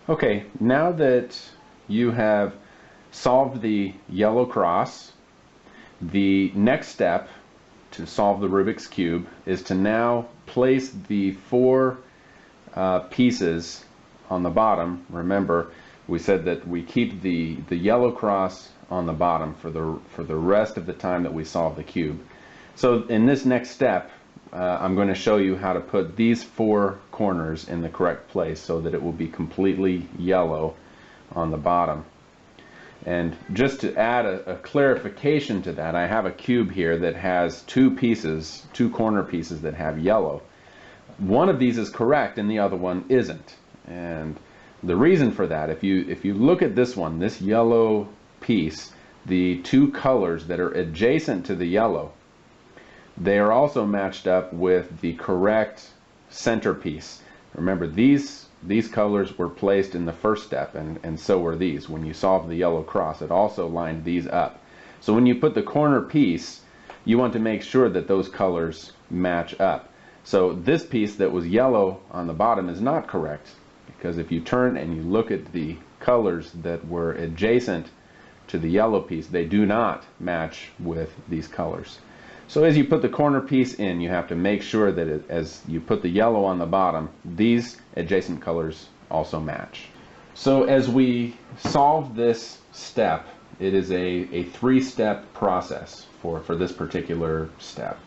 Okay, now that you have solved the yellow cross, the next step to solve the Rubik's Cube is to now place the four pieces on the bottom. Remember, we said that we keep the yellow cross on the bottom for the rest of the time that we solve the cube. So in this next step, I'm going to show you how to put these four corners in the correct place so that it will be completely yellow on the bottom. And just to add a clarification to that, I have a cube here that has two corner pieces that have yellow. One of these is correct and the other one isn't. And the reason for that, if you look at this one, this yellow piece, the two colors that are adjacent to the yellow, they are also matched up with the correct centerpiece. Remember, these colors were placed in the first step, and so were these. When you solved the yellow cross, it also lined these up. So when you put the corner piece, you want to make sure that those colors match up. So this piece that was yellow on the bottom is not correct, because if you turn and you look at the colors that were adjacent to the yellow piece, they do not match with these colors. So as you put the corner piece in, you have to make sure that as you put the yellow on the bottom, these adjacent colors also match. So as we solve this step, it is a three-step process for this particular step.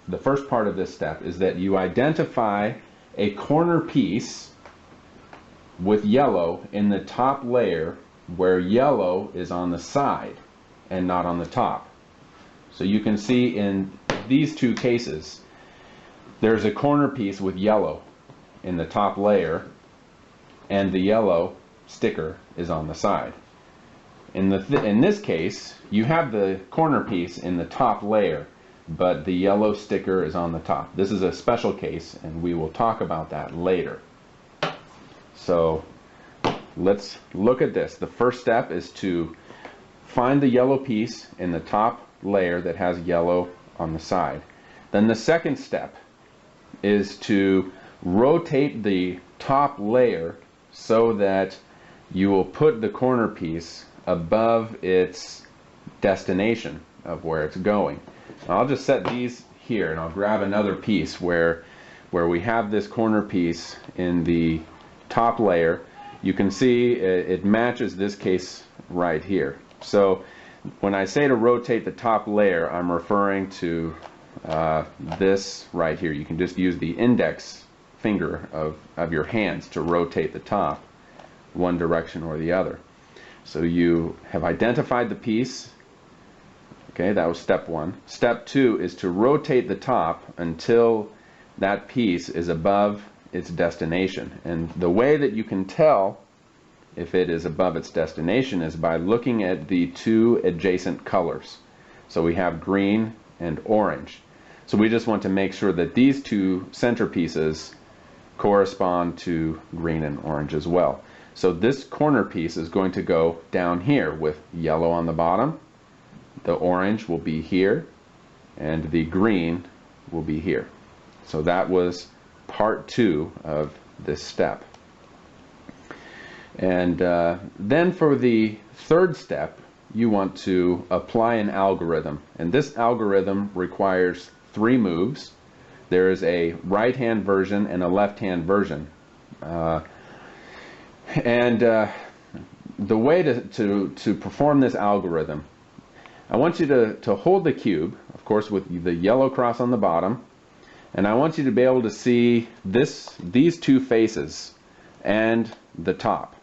The first part of this step is that you identify a corner piece with yellow in the top layer where yellow is on the side and not on the top. So you can see in these two cases, there's a corner piece with yellow in the top layer, and the yellow sticker is on the side. In this case, you have the corner piece in the top layer, but the yellow sticker is on the top. This is a special case, and we will talk about that later. So let's look at this. The first step is to find the yellow piece in the top layer that has yellow on the side. Then the second step is to rotate the top layer so that you will put the corner piece above its destination of where it's going. I'll just set these here, and I'll grab another piece where we have this corner piece in the top layer. You can see it matches this case right here. So when I say to rotate the top layer, I'm referring to this right here. You can just use the index finger of your hands to rotate the top one direction or the other. So you have identified the piece. Okay, that was step one. Step two is to rotate the top until that piece is above its destination. And the way that you can tell if it is above its destination is by looking at the two adjacent colors. So we have green and orange. So we just want to make sure that these two centerpieces correspond to green and orange as well. So this corner piece is going to go down here with yellow on the bottom, the orange will be here, and the green will be here. So that was part two of this step. And then for the third step, you want to apply an algorithm. And this algorithm requires three moves. There is a right-hand version and a left-hand version. The way to perform this algorithm, I want you to hold the cube, of course with the yellow cross on the bottom, and I want you to be able to see these two faces and the top.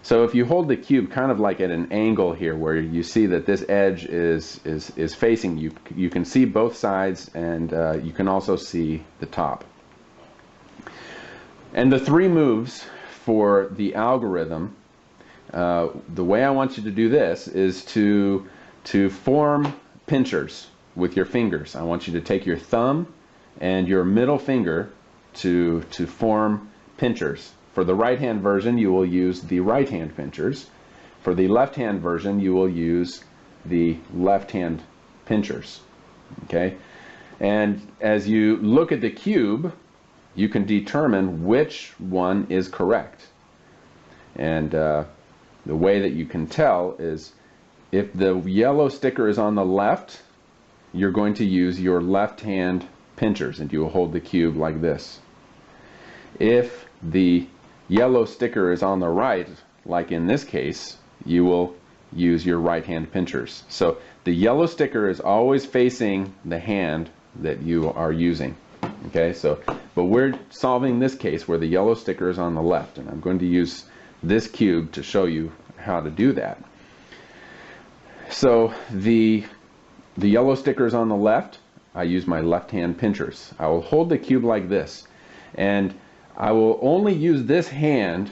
So if you hold the cube kind of like at an angle here where you see that this edge is facing you, you can see both sides, and you can also see the top. And the three moves for the algorithm, the way I want you to do this is to form pinchers with your fingers. I want you to take your thumb and your middle finger to form pinchers. For the right-hand version, you will use the right-hand pinchers. For the left-hand version, you will use the left-hand pinchers. Okay? And as you look at the cube, you can determine which one is correct. And the way that you can tell is if the yellow sticker is on the left, you're going to use your left hand pinchers and you will hold the cube like this. If the yellow sticker is on the right, like in this case, you will use your right hand pinchers. So the yellow sticker is always facing the hand that you are using. Okay, so but we're solving this case where the yellow sticker is on the left, and I'm going to use this cube to show you how to do that. So the yellow sticker is on the left. I use my left hand pinchers. I will hold the cube like this, and I will only use this hand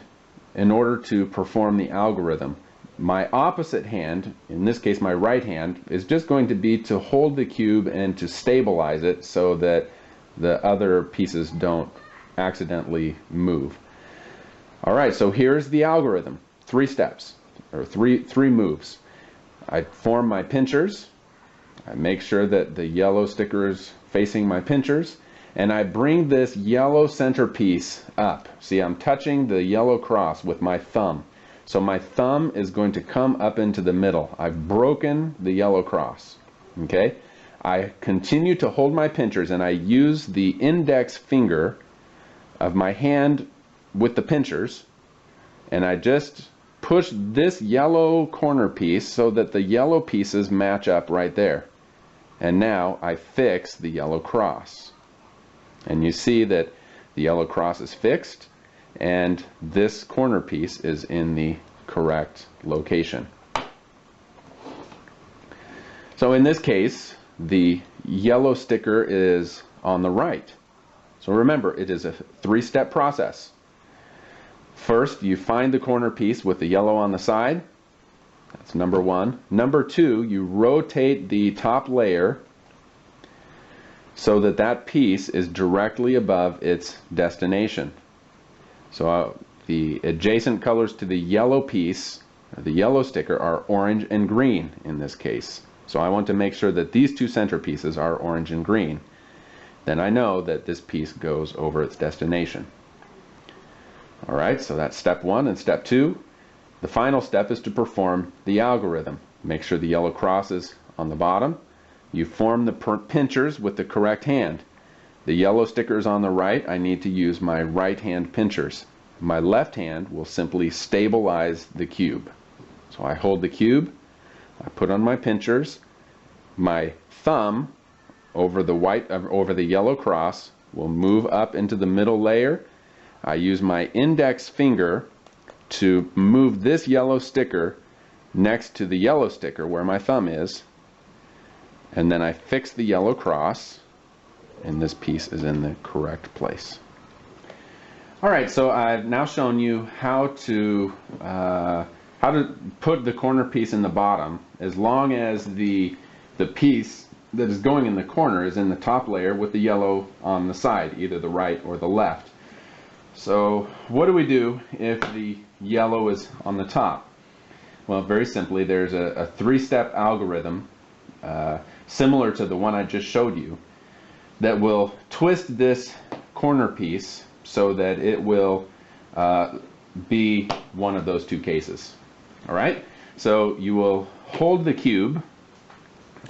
in order to perform the algorithm. My opposite hand, in this case my right hand, is just going to be to hold the cube and to stabilize it so that the other pieces don't accidentally move. Alright, so here's the algorithm. 3 steps, or three moves. I form my pinchers. I make sure that the yellow sticker is facing my pinchers, and I bring this yellow centerpiece up. See, I'm touching the yellow cross with my thumb. So my thumb is going to come up into the middle. I've broken the yellow cross. Okay? I continue to hold my pinchers, and I use the index finger of my hand with the pinchers, and I just push this yellow corner piece so that the yellow pieces match up right there. And now I fix the yellow cross. And you see that the yellow cross is fixed, and this corner piece is in the correct location. So in this case, the yellow sticker is on the right. So remember, it is a 3-step process. First, you find the corner piece with the yellow on the side. That's number 1. Number 2, you rotate the top layer so that that piece is directly above its destination. So the adjacent colors to the yellow piece, the yellow sticker, are orange and green in this case. So I want to make sure that these 2 centerpieces are orange and green. Then I know that this piece goes over its destination. Alright, so that's step 1 and step 2. The final step is to perform the algorithm. Make sure the yellow cross is on the bottom. You form the pinchers with the correct hand. The yellow sticker is on the right. I need to use my right hand pinchers. My left hand will simply stabilize the cube. So I hold the cube, I put on my pinchers, my thumb over the yellow cross will move up into the middle layer. I use my index finger to move this yellow sticker next to the yellow sticker where my thumb is, and then I fix the yellow cross, and this piece is in the correct place. Alright, so I've now shown you how to put the corner piece in the bottom as long as the piece that is going in the corner is in the top layer with the yellow on the side, either the right or the left. So what do we do if the yellow is on the top? Well, very simply, there's a 3-step algorithm similar to the one I just showed you that will twist this corner piece so that it will be one of those 2 cases. Alright? So you will hold the cube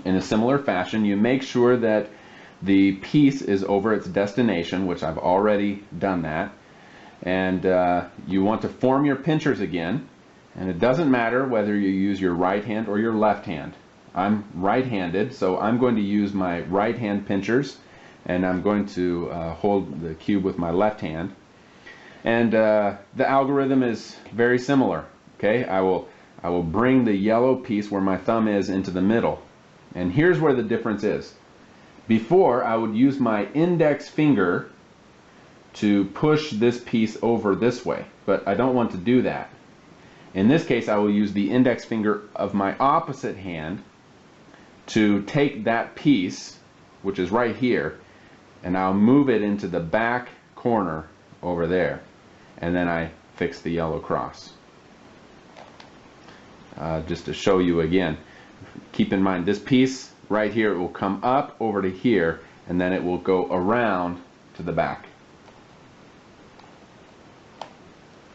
in a similar fashion. You make sure that the piece is over its destination, which I've already done that. And you want to form your pinchers again. And it doesn't matter whether you use your right hand or your left hand. I'm right-handed, so I'm going to use my right hand pinchers, and I'm going to hold the cube with my left hand. And the algorithm is very similar. Okay, I will bring the yellow piece where my thumb is into the middle. And here's where the difference is. Before, I would use my index finger to push this piece over this way, but I don't want to do that. In this case, I will use the index finger of my opposite hand to take that piece, which is right here, and I'll move it into the back corner over there, and then I fix the yellow cross. Just to show you again, keep in mind this piece right here, it will come up over to here, and then it will go around to the back.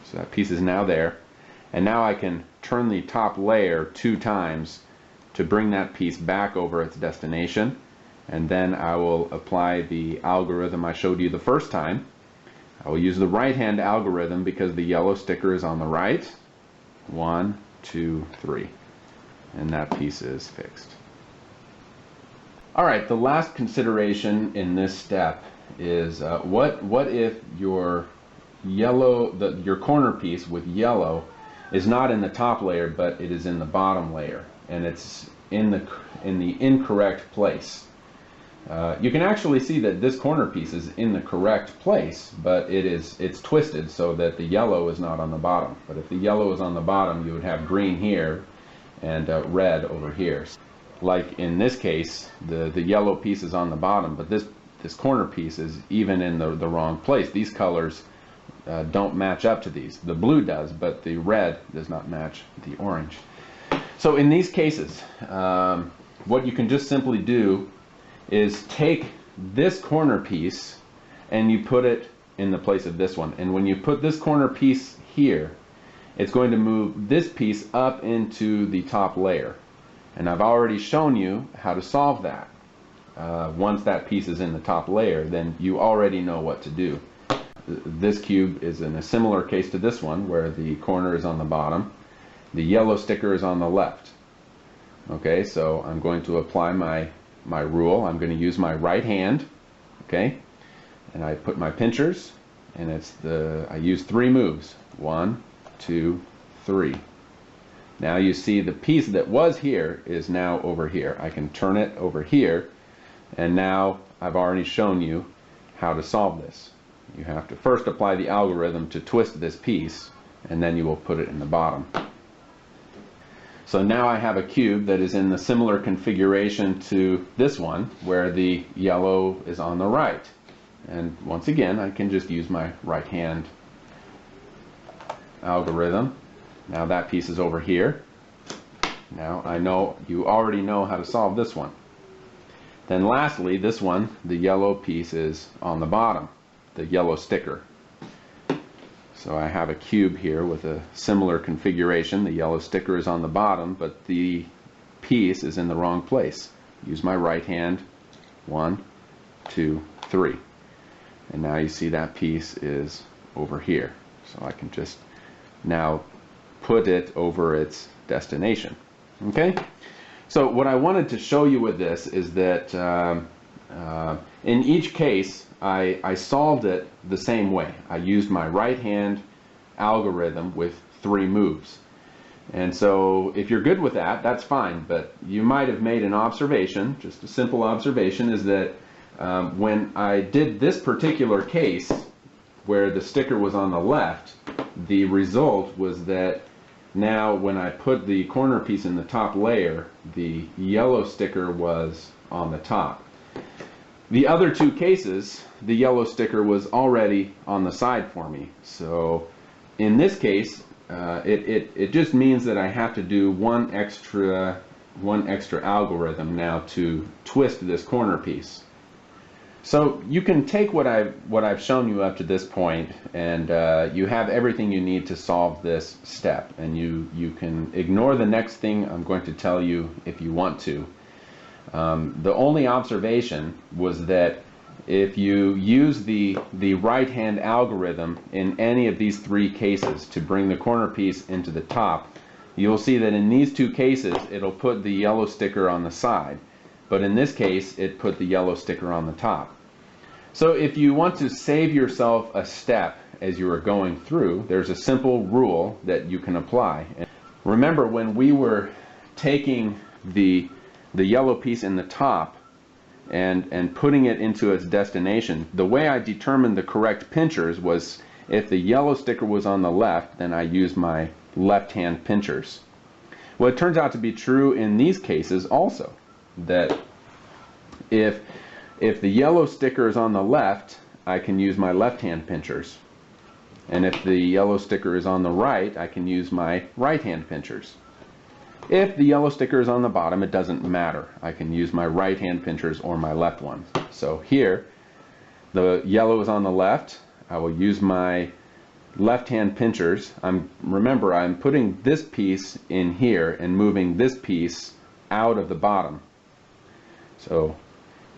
So that piece is now there. And now I can turn the top layer 2 times to bring that piece back over its destination, and then I will apply the algorithm I showed you the first time. I will use the right hand algorithm because the yellow sticker is on the right. 1, 2, 3. And that piece is fixed. Alright, the last consideration in this step is what if your your corner piece with yellow is not in the top layer, but it is in the bottom layer, and it's in the incorrect place. You can actually see that this corner piece is in the correct place, but it's twisted so that the yellow is not on the bottom. But if the yellow is on the bottom, you would have green here and red over here. Like in this case, the yellow piece is on the bottom, but this corner piece is even in the wrong place. These colors don't match up to these. The blue does, but the red does not match the orange. So in these cases, what you can just simply do is take this corner piece and you put it in the place of this one. And when you put this corner piece here, it's going to move this piece up into the top layer. And I've already shown you how to solve that. Once that piece is in the top layer, then you already know what to do. This cube is in a similar case to this one, where the corner is on the bottom. The yellow sticker is on the left. Okay, so I'm going to apply my rule. I'm going to use my right hand, okay, and I put my pinchers, and I use 3 moves. 1, 2, 3. Now you see the piece that was here is now over here. I can turn it over here, and now I've already shown you how to solve this. You have to first apply the algorithm to twist this piece, and then you will put it in the bottom. So now I have a cube that is in the similar configuration to this one, where the yellow is on the right. And once again, I can just use my right hand algorithm. Now that piece is over here. Now I know you already know how to solve this one. Then lastly, this one, the yellow piece is on the bottom, the yellow sticker. So I have a cube here with a similar configuration. The yellow sticker is on the bottom, but the piece is in the wrong place. Use my right hand. 1, 2, 3. And now you see that piece is over here. So I can just now put it over its destination. Okay? So what I wanted to show you with this is that in each case, I solved it the same way. I used my right hand algorithm with 3 moves. And so if you're good with that, that's fine. But you might have made an observation, just a simple observation, is that when I did this particular case where the sticker was on the left, the result was that now when I put the corner piece in the top layer, the yellow sticker was on the top. The other 2 cases, the yellow sticker was already on the side for me. So in this case, it just means that I have to do one extra algorithm now to twist this corner piece. So you can take what I've shown you up to this point, and you have everything you need to solve this step, and you can ignore the next thing I'm going to tell you if you want to. The only observation was that if you use the right hand algorithm in any of these 3 cases to bring the corner piece into the top, you'll see that in these 2 cases it'll put the yellow sticker on the side, but in this case it put the yellow sticker on the top. So if you want to save yourself a step as you are going through, there's a simple rule that you can apply. Remember, when we were taking the yellow piece in the top and putting it into its destination, the way I determined the correct pinchers was if the yellow sticker was on the left, then I used my left hand pinchers. Well, it turns out to be true in these cases also, that if the yellow sticker is on the left, I can use my left hand pinchers. And if the yellow sticker is on the right, I can use my right hand pinchers. If the yellow sticker is on the bottom, it doesn't matter. I can use my right hand pinchers or my left one. So here, the yellow is on the left. I will use my left-hand pinchers, remember I'm putting this piece in here and moving this piece out of the bottom. So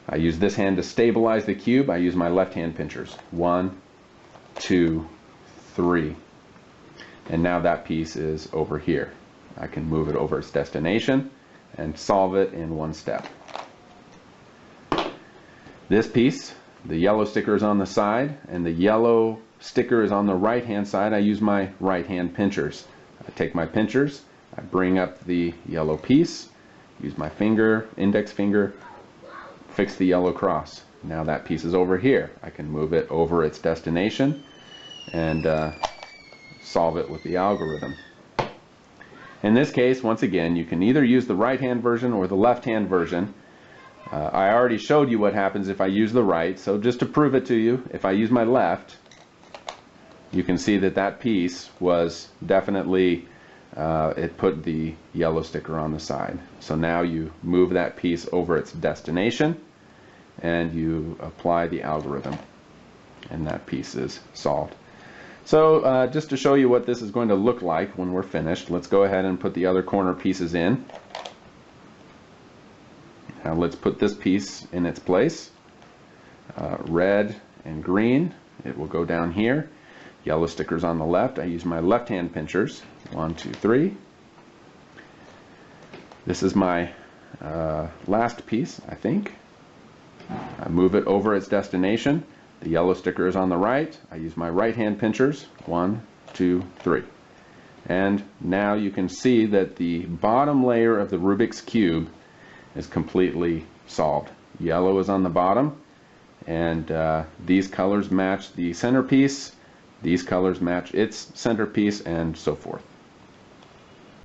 I use this hand to stabilize the cube. I use my left-hand pinchers. 1, 2, 3. And now that piece is over here. I can move it over its destination and solve it in one step. This piece, the yellow sticker is on the side and the yellow sticker is on the right hand side. I use my right hand pinchers. I take my pinchers, I bring up the yellow piece, use my finger, index finger, fix the yellow cross. Now that piece is over here. I can move it over its destination and solve it with the algorithm. In this case, once again, you can either use the right hand version or the left hand version. I already showed you what happens if I use the right, so just to prove it to you, if I use my left, you can see that that piece was definitely, it put the yellow sticker on the side. So now you move that piece over its destination and you apply the algorithm and that piece is solved. So just to show you what this is going to look like when we're finished, let's go ahead and put the other corner pieces in. Now let's put this piece in its place. Red and green, it will go down here. Yellow stickers on the left. I use my left hand pinchers. 1, 2, 3. This is my last piece, I think. I move it over its destination. The yellow sticker is on the right. I use my right hand pinchers. 1, 2, 3. And now you can see that the bottom layer of the Rubik's Cube is completely solved. Yellow is on the bottom, and these colors match the centerpiece. These colors match its centerpiece, and so forth.